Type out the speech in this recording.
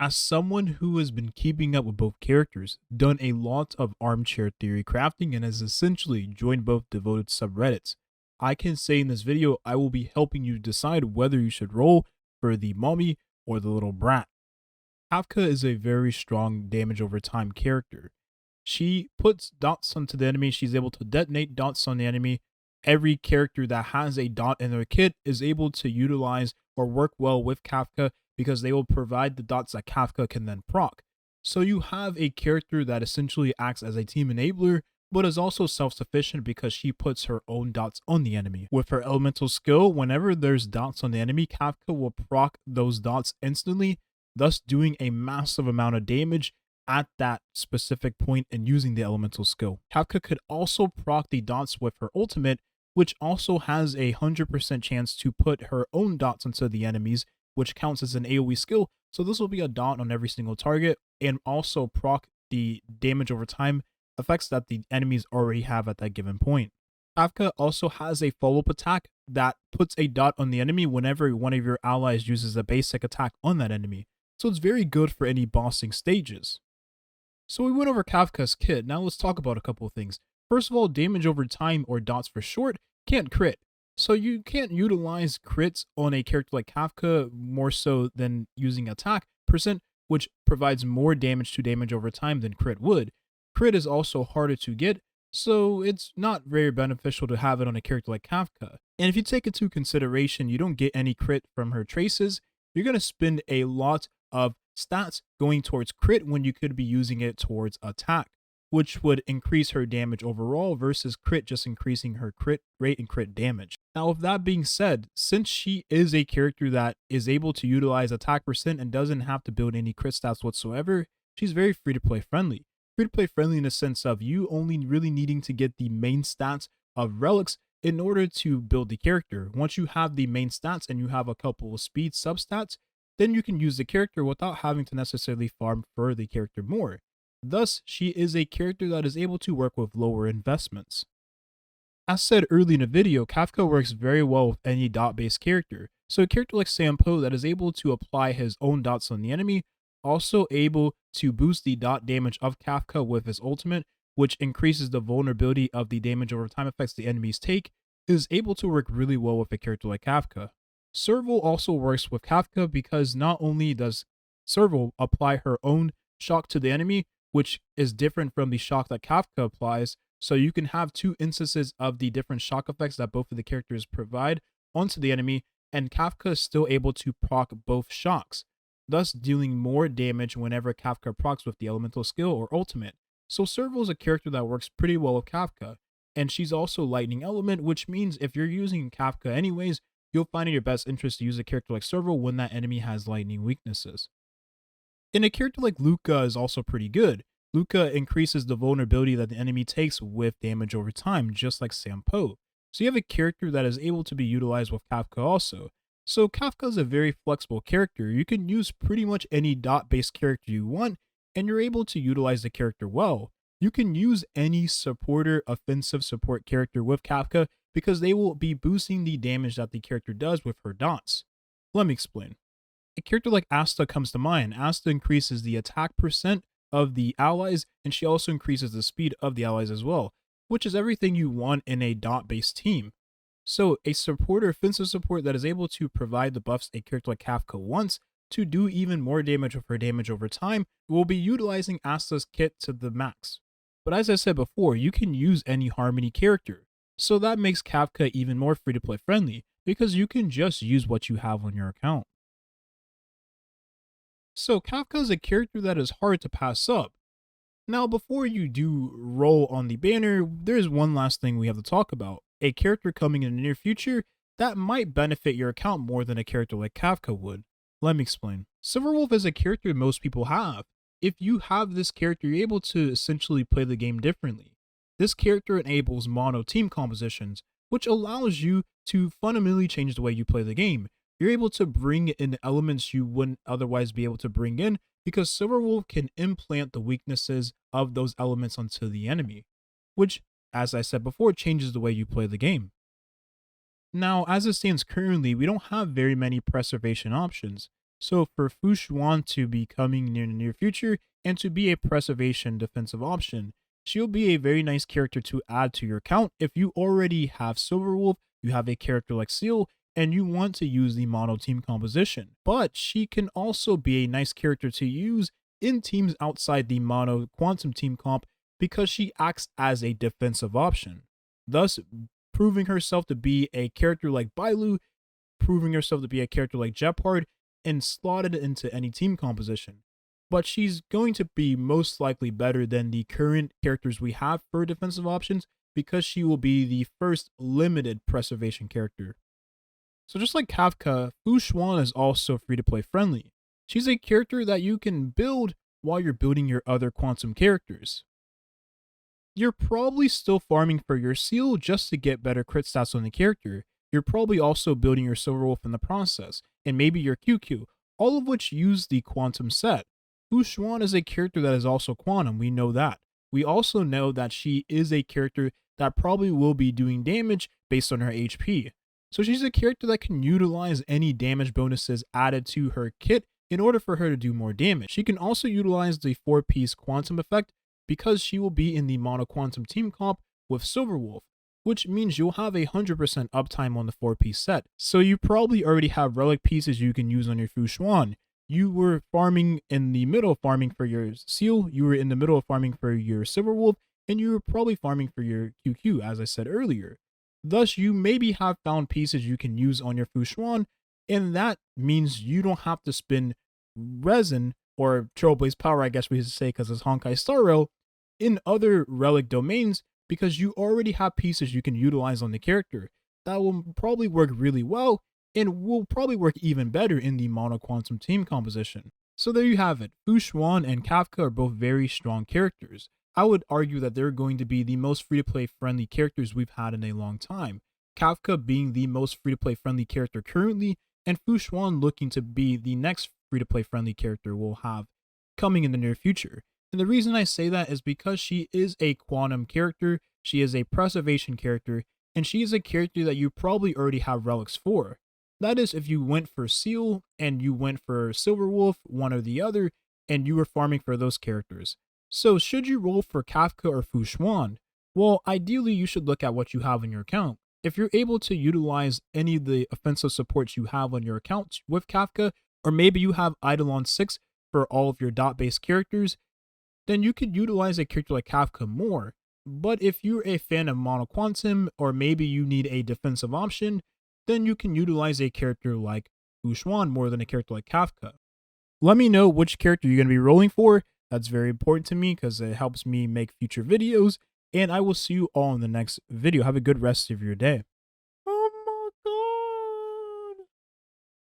As someone who has been keeping up with both characters, done a lot of armchair theory crafting, and has essentially joined both devoted subreddits, I can say in this video I will be helping you decide whether you should roll for the mommy or the little brat. Kafka is a very strong damage over time character. She puts dots onto the enemy, she's able to detonate dots on the enemy. Every character that has a dot in their kit is able to utilize or work well with Kafka because they will provide the dots that Kafka can then proc. So you have a character that essentially acts as a team enabler, but is also self-sufficient because she puts her own dots on the enemy. With her elemental skill, whenever there's dots on the enemy, Kafka will proc those dots instantly, thus doing a massive amount of damage at that specific point and using the elemental skill. Kafka could also proc the dots with her ultimate, which also has a 100% chance to put her own dots onto the enemies, which counts as an AoE skill. So this will be a dot on every single target and also proc the damage over time effects that the enemies already have at that given point. Kafka also has a follow-up attack that puts a dot on the enemy whenever one of your allies uses a basic attack on that enemy. So it's very good for any bossing stages. So we went over Kafka's kit, now let's talk about a couple of things. First of all, damage over time, or dots for short, can't crit. So you can't utilize crits on a character like Kafka more so than using attack percent, which provides more damage to damage over time than crit would. Crit is also harder to get, so it's not very beneficial to have it on a character like Kafka. And if you take into consideration you don't get any crit from her traces, you're going to spend a lot of stats going towards crit when you could be using it towards attack, which would increase her damage overall versus crit just increasing her crit rate and crit damage. Now, with that being said, since she is a character that is able to utilize attack percent and doesn't have to build any crit stats whatsoever, she's very free to play friendly. Free to play friendly in the sense of you only really needing to get the main stats of relics in order to build the character. Once you have the main stats and you have a couple of speed substats, then you can use the character without having to necessarily farm for the character more. Thus, she is a character that is able to work with lower investments. As said early in the video, Kafka works very well with any dot-based character. So a character like Sampo that is able to apply his own dots on the enemy, also able to boost the dot damage of Kafka with his ultimate, which increases the vulnerability of the damage over time effects the enemies take, is able to work really well with a character like Kafka. Serval also works with Kafka because not only does Serval apply her own shock to the enemy, which is different from the shock that Kafka applies, so you can have two instances of the different shock effects that both of the characters provide onto the enemy, and Kafka is still able to proc both shocks, thus dealing more damage whenever Kafka procs with the elemental skill or ultimate. So Serval is a character that works pretty well with Kafka, and she's also lightning element, which means if you're using Kafka anyways, you'll find in your best interest to use a character like Serval when that enemy has lightning weaknesses. And a character like Luca is also pretty good. Luca increases the vulnerability that the enemy takes with damage over time, just like Sampo. So you have a character that is able to be utilized with Kafka also. So Kafka is a very flexible character. You can use pretty much any dot-based character you want, and you're able to utilize the character well. You can use any supporter, offensive support character with Kafka because they will be boosting the damage that the character does with her dots. Let me explain. A character like Asta comes to mind. Asta increases the attack percent of the allies, and she also increases the speed of the allies as well, which is everything you want in a dot-based team. So a supporter, offensive support that is able to provide the buffs a character like Kafka wants to do even more damage with her damage over time will be utilizing Asta's kit to the max. But as I said before, you can use any Harmony character. So that makes Kafka even more free to play friendly because you can just use what you have on your account. So Kafka is a character that is hard to pass up. Now, before you do roll on the banner, there's one last thing we have to talk about. A character coming in the near future that might benefit your account more than a character like Kafka would. Let me explain. Silverwolf is a character most people have. If you have this character, you're able to essentially play the game differently. This character enables mono team compositions, which allows you to fundamentally change the way you play the game. You're able to bring in elements you wouldn't otherwise be able to bring in because Silverwolf can implant the weaknesses of those elements onto the enemy, which, as I said before, changes the way you play the game. Now, as it stands currently, we don't have very many preservation options. So for Fu Xuan to be coming near the near future and to be a preservation defensive option, she'll be a very nice character to add to your account if you already have Silverwolf, you have a character like Seal, and you want to use the mono team composition. But she can also be a nice character to use in teams outside the mono quantum team comp because she acts as a defensive option, thus proving herself to be a character like Bailu, proving herself to be a character like Jeopard, and slotted into any team composition. But she's going to be most likely better than the current characters we have for defensive options because she will be the first limited preservation character. So just like Kafka, Fu Xuan is also free to play friendly. She's a character that you can build while you're building your other quantum characters. You're probably still farming for your seal just to get better crit stats on the character. You're probably also building your Silverwolf in the process, and maybe your QQ, all of which use the quantum set. Fu Xuan is a character that is also quantum, we know that. We also know that she is a character that probably will be doing damage based on her HP. So she's a character that can utilize any damage bonuses added to her kit in order for her to do more damage. She can also utilize the 4-piece quantum effect because she will be in the mono quantum team comp with Silverwolf, which means you'll have 100% uptime on the 4-piece set. So you probably already have relic pieces you can use on your Fu Xuan. You were farming in the middle, farming for your Seal, you were in the middle of farming for your Silverwolf, and you were probably farming for your QQ, as I said earlier. Thus, you maybe have found pieces you can use on your Fu Xuan, and that means you don't have to spend resin or Trailblaze power, I guess we should say, because it's Honkai Star Rail, in other relic domains because you already have pieces you can utilize on the character that will probably work really well and will probably work even better in the mono quantum team composition. So there you have it. Fu Xuan and Kafka are both very strong characters. I would argue that they're going to be the most free-to-play friendly characters we've had in a long time. Kafka being the most free-to-play friendly character currently, and Fu Xuan looking to be the next free-to-play friendly character we'll have coming in the near future. And the reason I say that is because she is a quantum character, she is a preservation character, and she is a character that you probably already have relics for. That is if you went for Seal and you went for Silverwolf, one or the other, and you were farming for those characters. So should you roll for Kafka or Fu Xuan? Well, ideally you should look at what you have in your account. If you're able to utilize any of the offensive supports you have on your account with Kafka, or maybe you have Eidolon 6 for all of your dot-based characters, then you could utilize a character like Kafka more. But if you're a fan of mono quantum, or maybe you need a defensive option, then you can utilize a character like Fu Xuan more than a character like Kafka. Let me know which character you're going to be rolling for. That's very important to me because it helps me make future videos. And I will see you all in the next video. Have a good rest of your day.